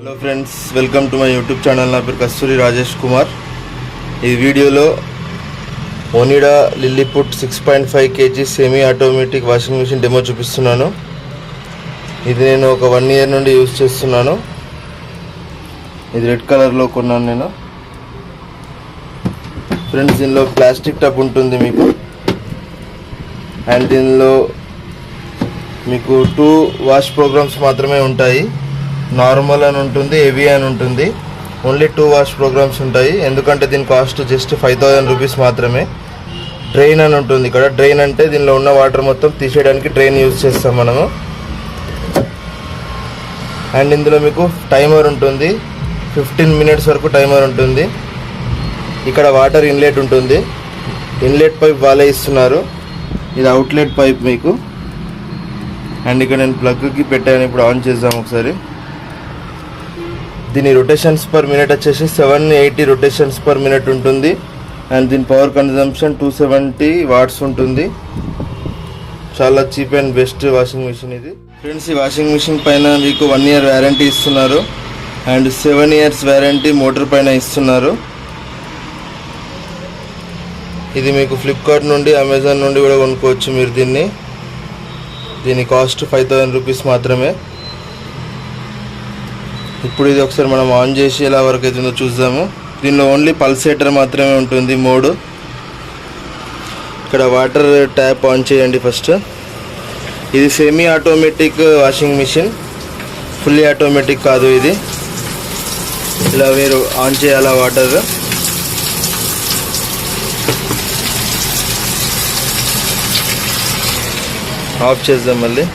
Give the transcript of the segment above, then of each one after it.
Hello friends, welcome to my YouTube channel. నా పేరు కస్తూరి రాజేష్ కుమార్. ఈ వీడియోలో Onida Lilliput 6.5 kg semi automatic washing machine demo చూపిస్తున్నాను. ఇది నేను ఒక 1 year నుండి యూజ్ చేస్తున్నాను. ఇది రెడ్ కలర్లో కొన్నాను నేను. ఫ్రెండ్స్, దీనిలో ప్లాస్టిక్ టబ్ ఉంటుంది మీకు, అండ్ దీనిలో మీకు 2 వాష్ ప్రోగ్రామ్స్ మాత్రమే ఉంటాయి. నార్మల్ అని ఉంటుంది, హెవీ అని ఉంటుంది. ఓన్లీ 2 వాష్ ప్రోగ్రామ్స్ ఉంటాయి. ఎందుకంటే దీని కాస్ట్ జస్ట్ 5000 రూపీస్ మాత్రమే. డ్రైన్ అని ఉంటుంది ఇక్కడ. డ్రైన్ అంటే దీనిలో ఉన్న వాటర్ మొత్తం తీసేయడానికి డ్రైన్ యూజ్ చేస్తాం మనము. అండ్ ఇందులో మీకు టైమర్ ఉంటుంది, 15 minutes వరకు టైమర్ ఉంటుంది. ఇక్కడ వాటర్ ఇన్లెట్ ఉంటుంది. ఇన్లెట్ పైప్ వాళ్ళే ఇస్తున్నారు. ఇది అవుట్లెట్ పైప్ మీకు. అండ్ ఇక్కడ నేను ప్లగ్కి పెట్టాను. ఇప్పుడు ఆన్ చేద్దాం ఒకసారి. దీని రొటేషన్స్ పర్ మినిట్ వచ్చేసి 780 రొటేషన్స్ పర్ మినిట్ ఉంటుంది. అండ్ దీని పవర్ కన్జంప్షన్ 270 watts ఉంటుంది. చాలా cheap and best washing machine ఇది. ఫ్రెండ్స్, ఈ వాషింగ్ మిషన్ పైన మీకు 1 year వ్యారంటీ ఇస్తున్నారు. అండ్ 7 years వ్యారంటీ మోటార్ పైన ఇస్తున్నారు. ఇది మీకు ఫ్లిప్కార్ట్ నుండి, అమెజాన్ నుండి కూడా కొనుక్కోవచ్చు మీరు దీన్ని. దీని కాస్ట్ 5000 రూపీస్ మాత్రమే. ఇప్పుడు ఇది ఒకసారి మనం ఆన్ చేసి ఎలా వర్క్ అవుతుందో చూద్దాము. దీనిలో ఓన్లీ పల్సేటర్ మాత్రమే ఉంటుంది మోడ్. ఇక్కడ వాటర్ ట్యాప్ ఆన్ చేయండి ఫస్ట్. ఇది semi automatic washing machine, fully automatic కాదు ఇది. ఇలా మీరు ఆన్ చేయాలా వాటర్. ఆఫ్ చేద్దాం మళ్ళీ.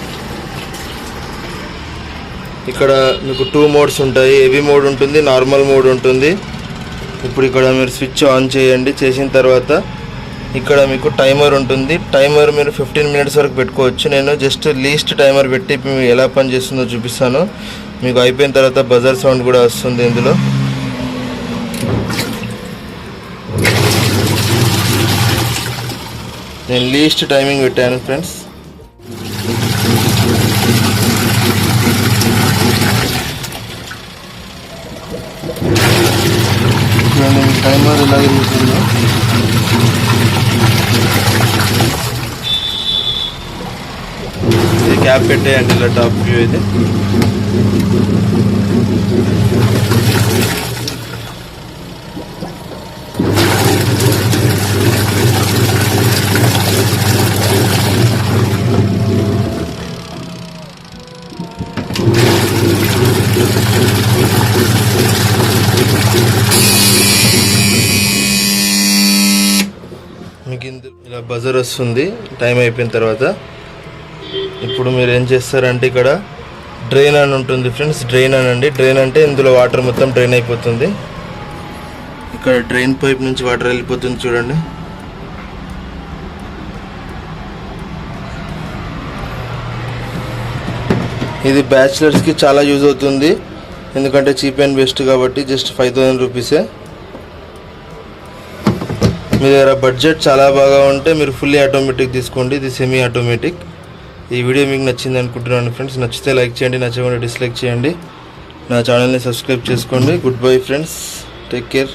ఇక్కడ మీకు 2 modes ఉంటాయి. హెవీ మోడ్ ఉంటుంది, నార్మల్ మోడ్ ఉంటుంది. ఇప్పుడు ఇక్కడ మీరు స్విచ్ ఆన్ చేయండి. చేసిన తర్వాత ఇక్కడ మీకు టైమర్ ఉంటుంది. టైమర్ మీరు 15 minutes వరకు పెట్టుకోవచ్చు. నేను జస్ట్ లీస్ట్ టైమర్ పెట్టి ఎలా పని చేస్తుందో చూపిస్తాను మీకు. అయిపోయిన తర్వాత బజర్ సౌండ్ కూడా వస్తుంది ఇందులో. నేను లీస్ట్ టైమింగ్ పెట్టాను ఫ్రెండ్స్. టైమర్ ఎలా తిరుగుతుందో ఇది క్యాప్ పెట్టేయండి ఇలా టాప్ వ్యూ అయితే. మీకు ఇలా బజర్ వస్తుంది టైం అయిపోయిన తర్వాత. ఇప్పుడు మీరు ఏం చేస్తారంటే ఇక్కడ డ్రైన్ అని ఉంటుంది ఫ్రెండ్స్. డ్రైన్ అనండి. డ్రైన్ అంటే ఇందులో వాటర్ మొత్తం డ్రైన్ అయిపోతుంది. ఇక్కడ డ్రైన్ పైప్ నుంచి వాటర్ వెళ్ళిపోతుంది చూడండి. ఇది బ్యాచిలర్స్కి చాలా యూజ్ అవుతుంది. ఎందుకంటే చీప్ అండ్ బెస్ట్ కాబట్టి. జస్ట్ 5000 రూపీసే. మీ దగ్గర బడ్జెట్ చాలా బాగా ఉంటే మీరు ఫుల్లీ ఆటోమేటిక్ తీసుకోండి. ఇది సెమీ ఆటోమేటిక్. ఈ వీడియో మీకు నచ్చింది అనుకుంటున్నాను ఫ్రెండ్స్. నచ్చితే లైక్ చేయండి, నచ్చకుండా డిస్లైక్ చేయండి. నా ఛానల్ని సబ్స్క్రైబ్ చేసుకోండి. Good bye friends, take care.